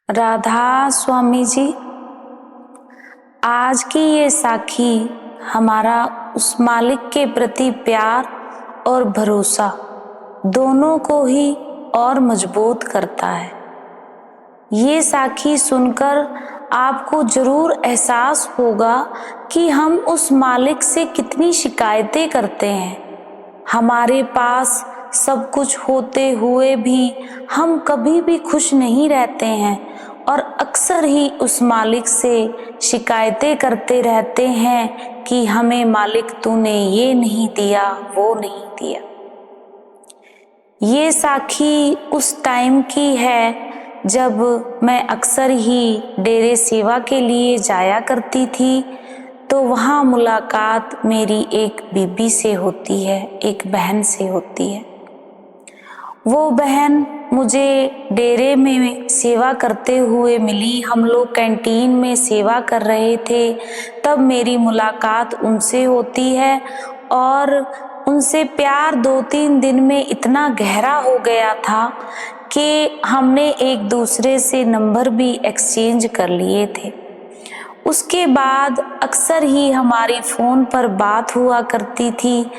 राधा स्वामी जी, आज की ये साखी हमारा उस मालिक के प्रति प्यार और भरोसा दोनों को ही और मजबूत करता है। ये साखी सुनकर आपको जरूर एहसास होगा कि हम उस मालिक से कितनी शिकायतें करते हैं। हमारे पास सब कुछ होते हुए भी हम कभी भी खुश नहीं रहते हैं और अक्सर ही उस मालिक से शिकायतें करते रहते हैं कि हमें मालिक तूने ये नहीं दिया, वो नहीं दिया। ये साखी उस टाइम की है जब मैं अक्सर ही डेरे सेवा के लिए जाया करती थी, तो वहाँ मुलाकात मेरी एक बीबी से होती है, एक बहन से होती है। वो बहन मुझे डेरे में सेवा करते हुए मिली। हम लोग कैंटीन में सेवा कर रहे थे, तब मेरी मुलाकात उनसे होती है और उनसे प्यार 2-3 दिन में इतना गहरा हो गया था कि हमने एक दूसरे से नंबर भी एक्सचेंज कर लिए थे। उसके बाद अक्सर ही हमारी फ़ोन पर बात हुआ करती थी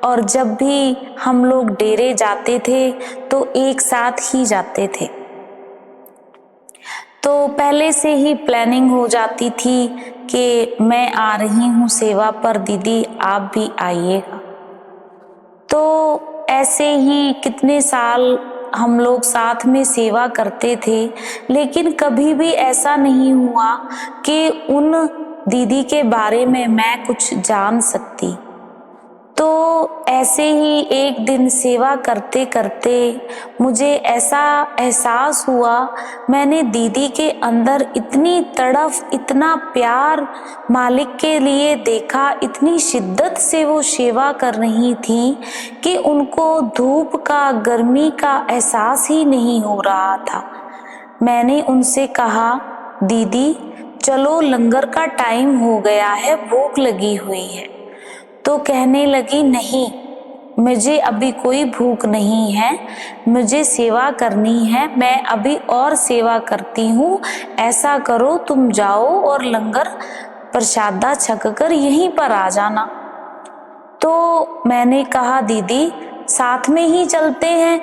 और जब भी हम लोग डेरे जाते थे तो एक साथ ही जाते थे। तो पहले से ही प्लानिंग हो जाती थी कि मैं आ रही हूँ सेवा पर, दीदी आप भी आइएगा। तो ऐसे ही कितने साल हम लोग साथ में सेवा करते थे, लेकिन कभी भी ऐसा नहीं हुआ कि उन दीदी के बारे में मैं कुछ जान सकती। तो ऐसे ही एक दिन सेवा करते करते मुझे ऐसा एहसास हुआ, मैंने दीदी के अंदर इतनी तड़फ, इतना प्यार मालिक के लिए देखा, इतनी शिद्दत से वो सेवा कर रही थी कि उनको धूप का, गर्मी का एहसास ही नहीं हो रहा था। मैंने उनसे कहा, दीदी चलो लंगर का टाइम हो गया है, भूख लगी हुई है। तो कहने लगी, नहीं मुझे अभी कोई भूख नहीं है, मुझे सेवा करनी है, मैं अभी और सेवा करती हूँ। ऐसा करो तुम जाओ और लंगर प्रसादा छक कर यहीं पर आ जाना। तो मैंने कहा, दीदी साथ में ही चलते हैं।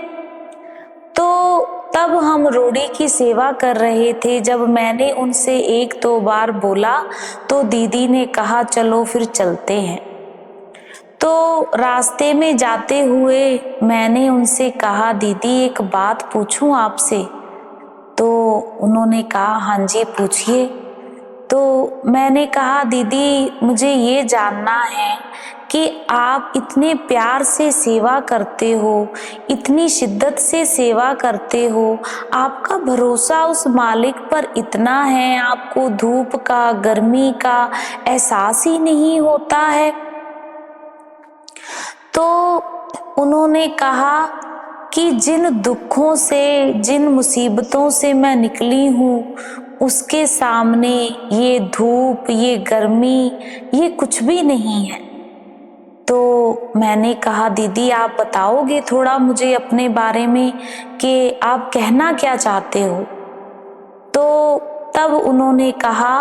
तो तब हम रोड़ी की सेवा कर रहे थे। जब मैंने उनसे 1-2 बार बोला तो दीदी ने कहा चलो फिर चलते हैं। तो रास्ते में जाते हुए मैंने उनसे कहा, दीदी एक बात पूछूं आपसे? तो उन्होंने कहा, हाँ जी पूछिए। तो मैंने कहा, दीदी मुझे ये जानना है कि आप इतने प्यार से सेवा करते हो, इतनी शिद्दत से सेवा करते हो, आपका भरोसा उस मालिक पर इतना है, आपको धूप का, गर्मी का एहसास ही नहीं होता है। तो उन्होंने कहा कि जिन दुखों से, जिन मुसीबतों से मैं निकली हूँ, उसके सामने ये धूप, ये गर्मी, ये कुछ भी नहीं है। तो मैंने कहा, दीदी आप बताओगे थोड़ा मुझे अपने बारे में कि आप कहना क्या चाहते हो? तो तब उन्होंने कहा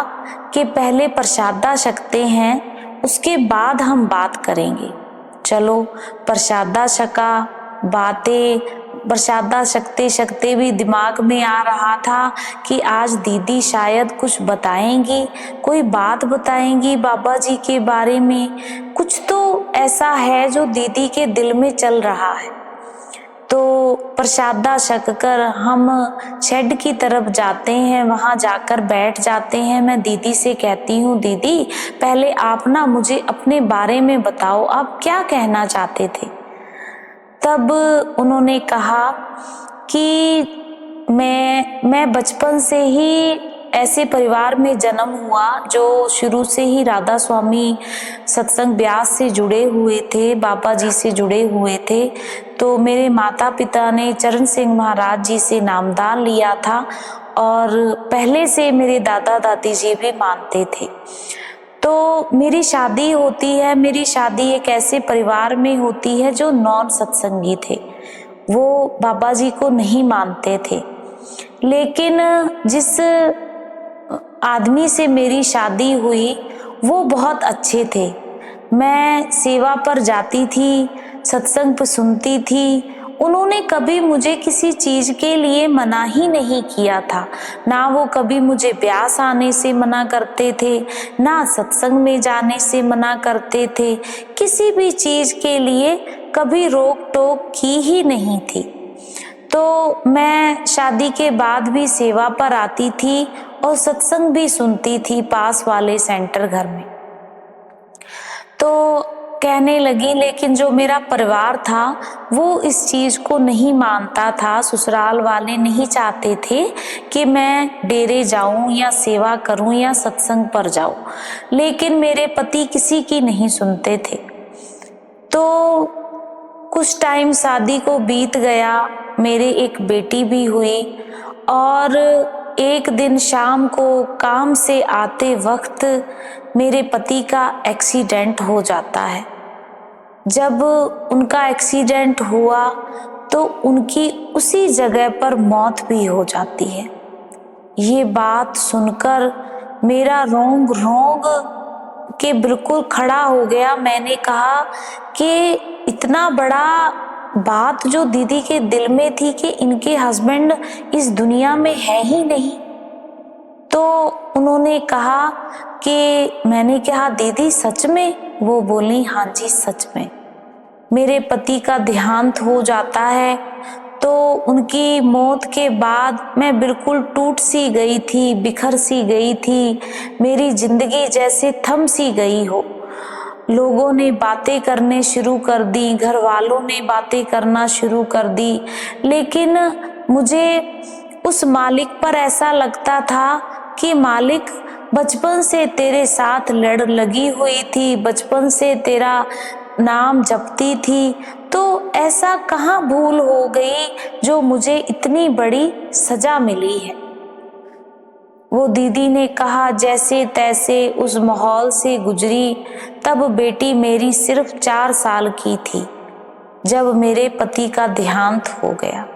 कि पहले प्रसादा छकते हैं, उसके बाद हम बात करेंगे। चलो प्रसादा छका, बातें प्रसादा छकते छकते भी दिमाग में आ रहा था कि आज दीदी शायद कुछ बताएंगी, कोई बात बताएंगी बाबा जी के बारे में, कुछ तो ऐसा है जो दीदी के दिल में चल रहा है। तो प्रसादा छक कर हम शेड की तरफ जाते हैं, वहाँ जाकर बैठ जाते हैं। मैं दीदी से कहती हूँ, दीदी पहले आप ना मुझे अपने बारे में बताओ, आप क्या कहना चाहते थे? तब उन्होंने कहा कि मैं बचपन से ही ऐसे परिवार में जन्म हुआ जो शुरू से ही राधा स्वामी सत्संग ब्यास से जुड़े हुए थे, बाबा जी से जुड़े हुए थे। तो मेरे माता पिता ने चरण सिंह महाराज जी से नामदान लिया था और पहले से मेरे दादा दादी जी भी मानते थे। तो मेरी शादी होती है, मेरी शादी एक ऐसे परिवार में होती है जो नॉन सत्संगी थे, वो बाबा जी को नहीं मानते थे। लेकिन जिस आदमी से मेरी शादी हुई वो बहुत अच्छे थे। मैं सेवा पर जाती थी, सत्संग पर सुनती थी। उन्होंने कभी मुझे किसी चीज के लिए मना ही नहीं किया था। ना वो कभी मुझे ब्यास आने से मना करते थे, ना सत्संग में जाने से मना करते थे। किसी भी चीज के लिए कभी रोक टोक की ही नहीं थी। तो मैं शादी के बाद भी सेवा पर आती थी और सत्संग भी सुनती थी पास वाले सेंटर घर में। तो कहने लगी, लेकिन जो मेरा परिवार था वो इस चीज को नहीं मानता था। ससुराल वाले नहीं चाहते थे कि मैं डेरे जाऊं या सेवा करूं या सत्संग पर जाऊं, लेकिन मेरे पति किसी की नहीं सुनते थे। तो कुछ टाइम शादी को बीत गया, मेरे एक बेटी भी हुई और एक दिन शाम को काम से आते वक्त मेरे पति का एक्सीडेंट हो जाता है। जब उनका एक्सीडेंट हुआ तो उनकी उसी जगह पर मौत भी हो जाती है। ये बात सुनकर मेरा रोंग रोंग के बिल्कुल खड़ा हो गया। मैंने कहा कि इतना बड़ा बात जो दीदी के दिल में थी कि इनके हस्बैंड इस दुनिया में है ही नहीं। तो उन्होंने कहा कि मैंने कहा दीदी सच में? वो बोली हाँ जी सच में। मेरे पति का देहांत हो जाता है। तो उनकी मौत के बाद मैं बिल्कुल टूट सी गई थी, बिखर सी गई थी। मेरी जिंदगी जैसे थम सी गई हो। लोगों ने बातें करने शुरू कर दी, घर वालों ने बातें करना शुरू कर दी, लेकिन मुझे उस मालिक पर ऐसा लगता था कि मालिक बचपन से तेरे साथ लड़ लगी हुई थी, बचपन से तेरा नाम जपती थी, तो ऐसा कहाँ भूल हो गई जो मुझे इतनी बड़ी सजा मिली है। वो दीदी ने कहा जैसे तैसे उस माहौल से गुजरी। तब बेटी मेरी सिर्फ 4 साल की थी जब मेरे पति का देहांत हो गया।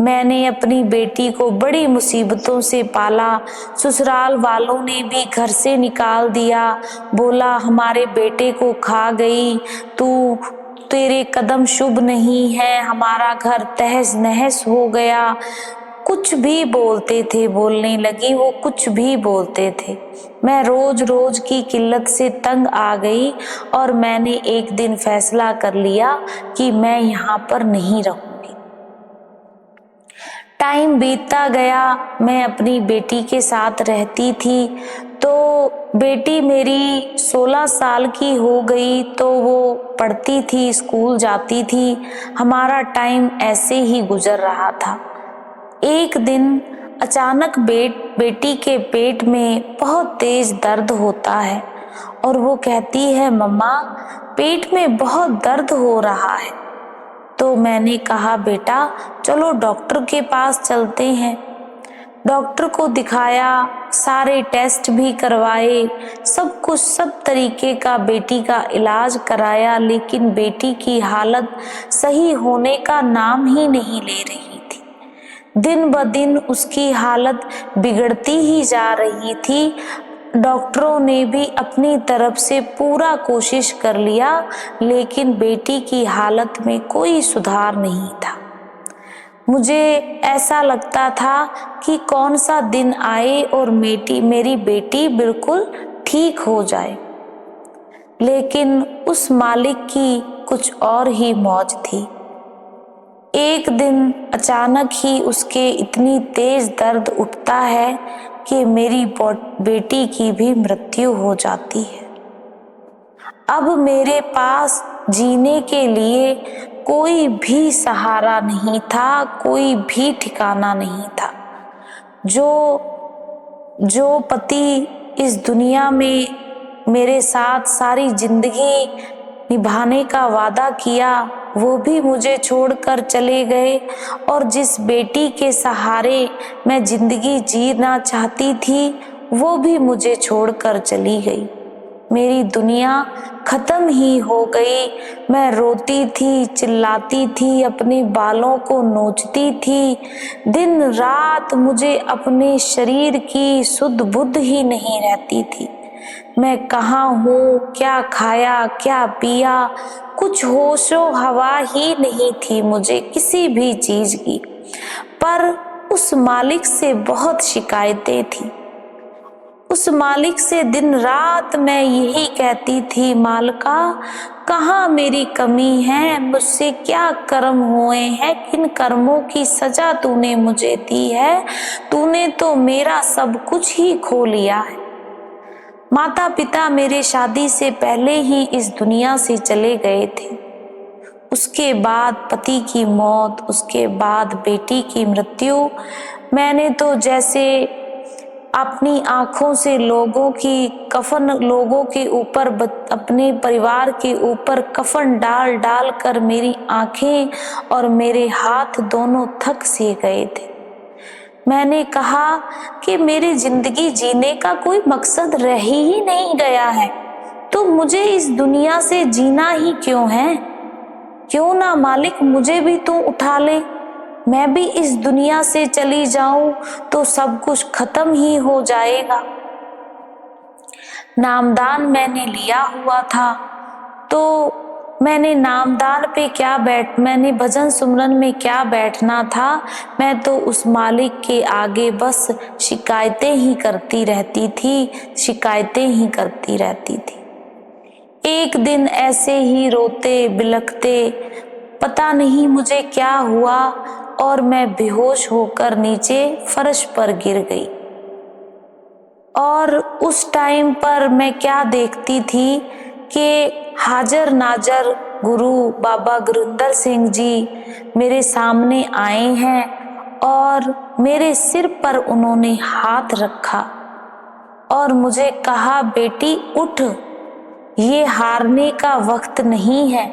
मैंने अपनी बेटी को बड़ी मुसीबतों से पाला। ससुराल वालों ने भी घर से निकाल दिया, बोला हमारे बेटे को खा गई तू, तेरे कदम शुभ नहीं है, हमारा घर तहस नहस हो गया। कुछ भी बोलते थे, बोलने लगी वो कुछ भी बोलते थे। मैं रोज रोज की किल्लत से तंग आ गई और मैंने एक दिन फैसला कर लिया कि मैं यहाँ पर नहीं रहूंगी। टाइम बीतता गया, मैं अपनी बेटी के साथ रहती थी। तो बेटी मेरी 16 साल की हो गई तो वो पढ़ती थी, स्कूल जाती थी। हमारा टाइम ऐसे ही गुजर रहा था। एक दिन अचानक बेटी के पेट में बहुत तेज दर्द होता है और वो कहती है मम्मा पेट में बहुत दर्द हो रहा है। तो मैंने कहा बेटा चलो डॉक्टर के पास चलते हैं। डॉक्टर को दिखाया, सारे टेस्ट भी करवाए, सब कुछ सब तरीके का बेटी का इलाज कराया, लेकिन बेटी की हालत सही होने का नाम ही नहीं ले रही थी। दिन ब दिन उसकी हालत बिगड़ती ही जा रही थी। डॉक्टरों ने भी अपनी तरफ से पूरा कोशिश कर लिया, लेकिन बेटी की हालत में कोई सुधार नहीं था। मुझे ऐसा लगता था कि कौन सा दिन आए और मेरी बेटी बिल्कुल ठीक हो जाए, लेकिन उस मालिक की कुछ और ही मौज थी। एक दिन अचानक ही उसके इतनी तेज दर्द उठता है कि मेरी बेटी की भी मृत्यु हो जाती है। अब मेरे पास जीने के लिए कोई भी सहारा नहीं था, कोई भी ठिकाना नहीं था। जो पति इस दुनिया में मेरे साथ सारी जिंदगी निभाने का वादा किया वो भी मुझे छोड़कर चले गए, और जिस बेटी के सहारे मैं जिंदगी जीना चाहती थी वो भी मुझे छोड़कर चली गई। मेरी दुनिया खत्म ही हो गई। मैं रोती थी, चिल्लाती थी, अपने बालों को नोचती थी। दिन रात मुझे अपने शरीर की सुध बुध ही नहीं रहती थी। मैं कहाँ हूँ, क्या खाया, क्या पिया, कुछ होशो हवा ही नहीं थी मुझे किसी भी चीज की। पर उस मालिक से बहुत शिकायतें थी। उस मालिक से दिन रात मैं यही कहती थी, मालिका कहाँ मेरी कमी है, मुझसे क्या कर्म हुए हैं, किन कर्मों की सजा तूने मुझे दी है। तूने तो मेरा सब कुछ ही खो लिया है। माता पिता मेरे शादी से पहले ही इस दुनिया से चले गए थे। उसके बाद पति की मौत, उसके बाद बेटी की मृत्यु। मैंने तो जैसे अपनी आंखों से लोगों के ऊपर, अपने परिवार के ऊपर कफन डाल डाल कर मेरी आंखें और मेरे हाथ दोनों थक से गए थे। मैंने कहा कि मेरी जिंदगी जीने का कोई मकसद रह ही नहीं गया है, तो मुझे इस दुनिया से जीना ही क्यों है। क्यों ना मालिक मुझे भी तू उठा ले, मैं भी इस दुनिया से चली जाऊं तो सब कुछ खत्म ही हो जाएगा। नामदान मैंने लिया हुआ था, तो मैंने भजन सुमरन में क्या बैठना था। मैं तो उस मालिक के आगे बस शिकायतें ही करती रहती थी। एक दिन ऐसे ही रोते बिलखते पता नहीं मुझे क्या हुआ और मैं बेहोश होकर नीचे फर्श पर गिर गई। और उस टाइम पर मैं क्या देखती थी कि हाजर नाजर गुरु बाबा गुरिंदर सिंह जी मेरे सामने आए हैं और मेरे सिर पर उन्होंने हाथ रखा और मुझे कहा, बेटी उठ, ये हारने का वक्त नहीं है।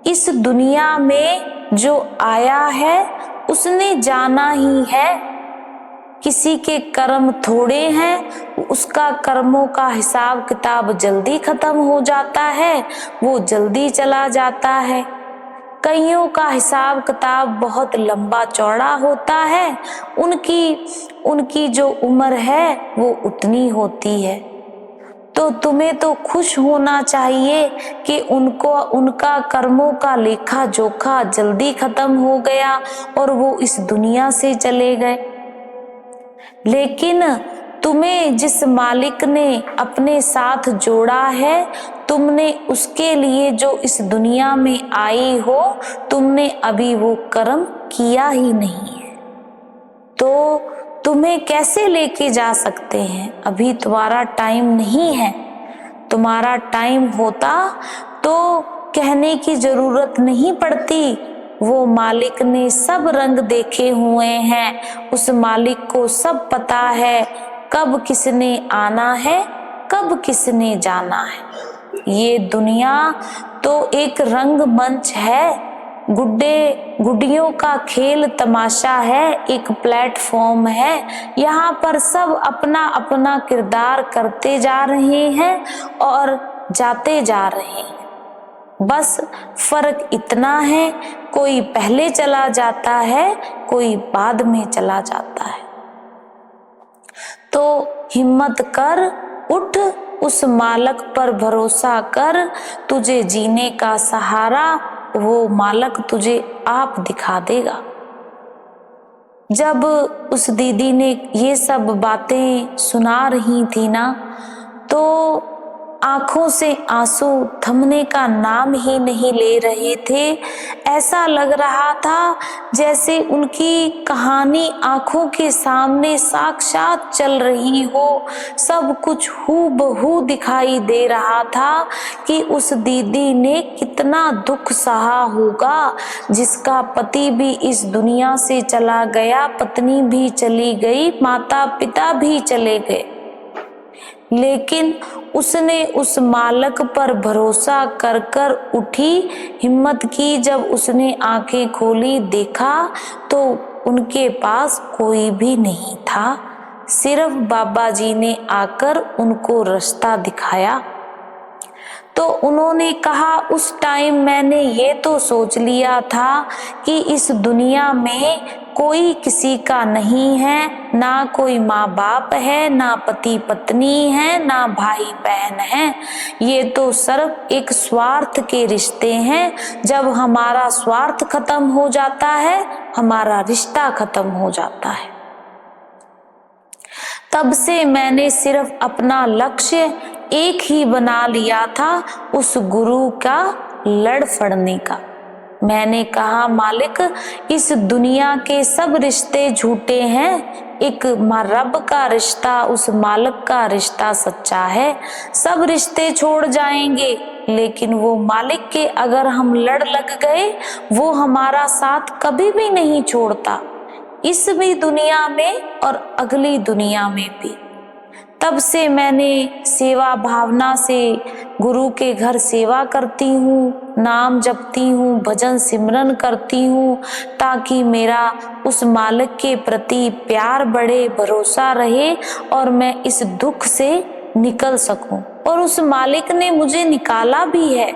इस दुनिया में जो आया है उसने जाना ही है। किसी के कर्म थोड़े हैं, उसका कर्मों का हिसाब किताब जल्दी खत्म हो जाता है, वो जल्दी चला जाता है। कईयों का हिसाब किताब बहुत लंबा चौड़ा होता है, उनकी जो उम्र है वो उतनी होती है। तो तुम्हें तो खुश होना चाहिए कि उनका कर्मों का लेखा जोखा जल्दी खत्म हो गया और वो इस दुनिया से चले गए। लेकिन तुम्हें जिस मालिक ने अपने साथ जोड़ा है, तुमने उसके लिए जो इस दुनिया में आई हो, तुमने अभी वो कर्म किया ही नहीं है, तो तुम्हें कैसे लेके जा सकते हैं। अभी तुम्हारा टाइम नहीं है। तुम्हारा टाइम होता तो कहने की जरूरत नहीं पड़ती। वो मालिक ने सब रंग देखे हुए हैं, उस मालिक को सब पता है कब किसने आना है, कब किसने जाना है। ये दुनिया तो एक रंग मंच है, गुड्डियों का खेल तमाशा है, एक प्लेटफॉर्म है। यहाँ पर सब अपना अपना किरदार करते जा रहे हैं और जाते जा रहे हैं। बस फर्क इतना है, कोई पहले चला जाता है, कोई बाद में चला जाता है। तो हिम्मत कर, उठ, उस मालिक पर भरोसा कर। तुझे जीने का सहारा वो मालिक तुझे आप दिखा देगा। जब उस दीदी ने ये सब बातें सुना रही थी ना, तो आंखों से आंसू थमने का नाम ही नहीं ले रहे थे। ऐसा लग रहा था जैसे उनकी कहानी आंखों के सामने साक्षात चल रही हो। सब कुछ हूबहू दिखाई दे रहा था कि उस दीदी ने कितना दुख सहा होगा, जिसका पति भी इस दुनिया से चला गया, पत्नी भी चली गई, माता पिता भी चले गए, लेकिन उसने उस मालिक पर भरोसा कर कर उठी, हिम्मत की। जब उसने आंखें खोली, देखा तो उनके पास कोई भी नहीं था। सिर्फ बाबा जी ने आकर उनको रास्ता दिखाया। तो उन्होंने कहा, उस टाइम मैंने ये तो सोच लिया था कि इस दुनिया में कोई किसी का नहीं है, ना कोई माँ बाप है, ना पति पत्नी है, ना भाई बहन है। ये तो सिर्फ एक स्वार्थ के रिश्ते हैं। जब हमारा स्वार्थ खत्म हो जाता है, हमारा रिश्ता खत्म हो जाता है। तब से मैंने सिर्फ अपना लक्ष्य एक ही बना लिया था, उस गुरु का लड़ फड़ने का। मैंने कहा, मालिक, इस दुनिया के सब रिश्ते झूठे हैं, एक रब का रिश्ता, उस मालिक का रिश्ता सच्चा है। सब रिश्ते छोड़ जाएंगे, लेकिन वो मालिक के अगर हम लड़ लग गए, वो हमारा साथ कभी भी नहीं छोड़ता, इस भी दुनिया में और अगली दुनिया में भी। तब से मैंने सेवा भावना से गुरु के घर सेवा करती हूँ, नाम जपती हूँ, भजन सिमरन करती हूँ, ताकि मेरा उस मालिक के प्रति प्यार बढ़े, भरोसा रहे और मैं इस दुख से निकल सकूं। और उस मालिक ने मुझे निकाला भी है।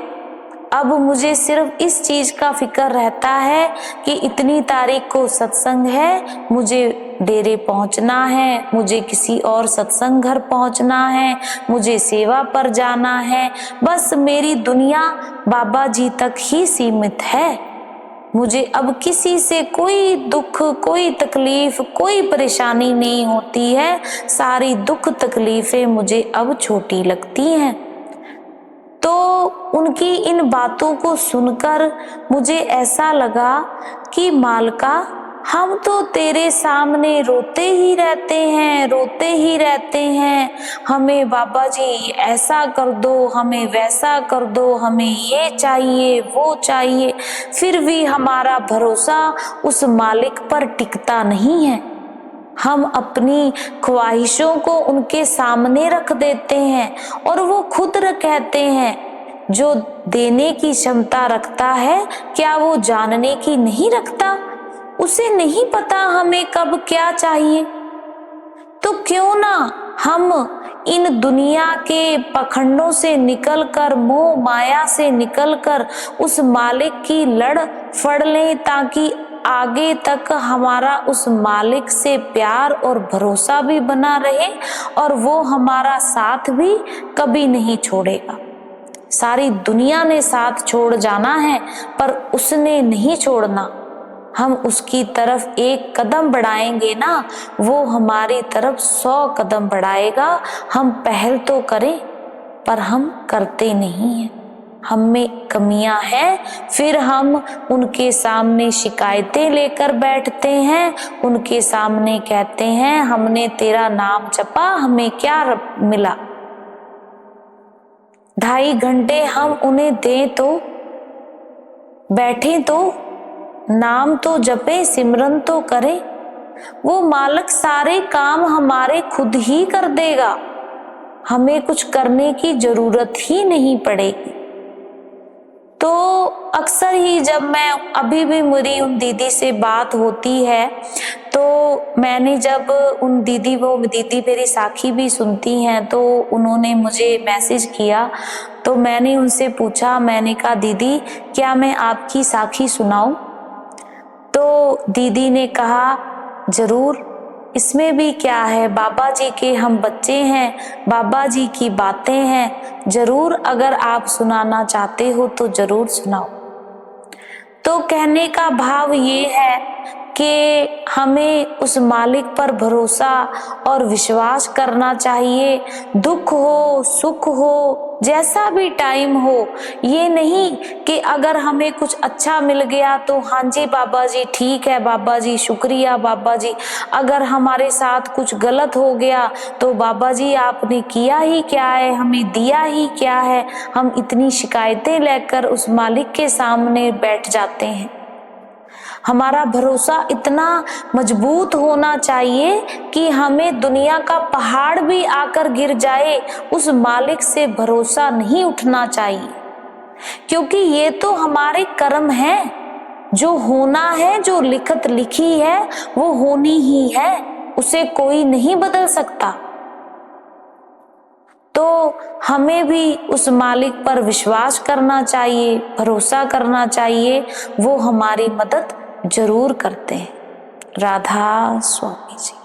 अब मुझे सिर्फ इस चीज का फिक्र रहता है कि इतनी तारीख को सत्संग है, मुझे डेरे पहुंचना है, मुझे किसी और सत्संग घर पहुंचना है, मुझे सेवा पर जाना है। बस मेरी दुनिया बाबा जी तक ही सीमित है। मुझे अब किसी से कोई दुख, कोई तकलीफ, कोई परेशानी नहीं होती है। सारी दुख तकलीफें मुझे अब छोटी लगती हैं। तो उनकी इन बातों को सुनकर मुझे ऐसा लगा कि मालका, हम तो तेरे सामने रोते ही रहते हैं, रोते ही रहते हैं। हमें बाबा जी ऐसा कर दो, हमें वैसा कर दो, हमें ये चाहिए, वो चाहिए। फिर भी हमारा भरोसा उस मालिक पर टिकता नहीं है। हम अपनी ख्वाहिशों को उनके सामने रख देते हैं और वो खुद कहते हैं, जो देने की क्षमता रखता है, क्या वो जानने की नहीं रखता? उसे नहीं पता हमें कब क्या चाहिए। तो क्यों ना हम इन दुनिया के पखंडों से निकलकर, मोह माया से निकलकर उस मालिक की लड़ फड़ लें, ताकि आगे तक हमारा उस मालिक से प्यार और भरोसा भी बना रहे और वो हमारा साथ भी कभी नहीं छोड़ेगा। सारी दुनिया ने साथ छोड़ जाना है, पर उसने नहीं छोड़ना। हम उसकी तरफ एक कदम बढ़ाएंगे ना, वो हमारी तरफ 100 कदम बढ़ाएगा। हम पहल तो करें, पर हम करते नहीं हैं। हम में कमियां हैं, फिर हम उनके सामने शिकायतें लेकर बैठते हैं, उनके सामने कहते हैं, हमने तेरा नाम जपा, हमें क्या मिला। 2.5 घंटे हम उन्हें दें तो, बैठे तो, नाम तो जपे, सिमरन तो करें। वो मालिक सारे काम हमारे खुद ही कर देगा, हमें कुछ करने की जरूरत ही नहीं पड़ेगी। तो अक्सर ही जब मैं, अभी भी मेरी उन दीदी से बात होती है, तो मैंने जब उन दीदी, वो दीदी मेरी साखी भी सुनती हैं, तो उन्होंने मुझे मैसेज किया। तो मैंने उनसे पूछा, मैंने कहा, दीदी क्या मैं आपकी साखी सुनाऊं? तो दीदी ने कहा, जरूर, इसमें भी क्या है, बाबा जी के हम बच्चे हैं, बाबा जी की बातें हैं, जरूर अगर आप सुनाना चाहते हो तो जरूर सुनाओ। तो कहने का भाव ये है कि हमें उस मालिक पर भरोसा और विश्वास करना चाहिए। दुख हो, सुख हो, जैसा भी टाइम हो, ये नहीं कि अगर हमें कुछ अच्छा मिल गया तो हाँ जी बाबा जी, ठीक है बाबा जी, शुक्रिया बाबा जी। अगर हमारे साथ कुछ गलत हो गया तो बाबा जी आपने किया ही क्या है, हमें दिया ही क्या है। हम इतनी शिकायतें लेकर उस मालिक के सामने बैठ जाते हैं। हमारा भरोसा इतना मजबूत होना चाहिए कि हमें दुनिया का पहाड़ भी आकर गिर जाए, उस मालिक से भरोसा नहीं उठना चाहिए। क्योंकि ये तो हमारे कर्म हैं, जो होना है, जो लिखत लिखी है वो होनी ही है, उसे कोई नहीं बदल सकता। तो हमें भी उस मालिक पर विश्वास करना चाहिए, भरोसा करना चाहिए, वो हमारी मदद जरूर करते हैं। राधा स्वामी जी।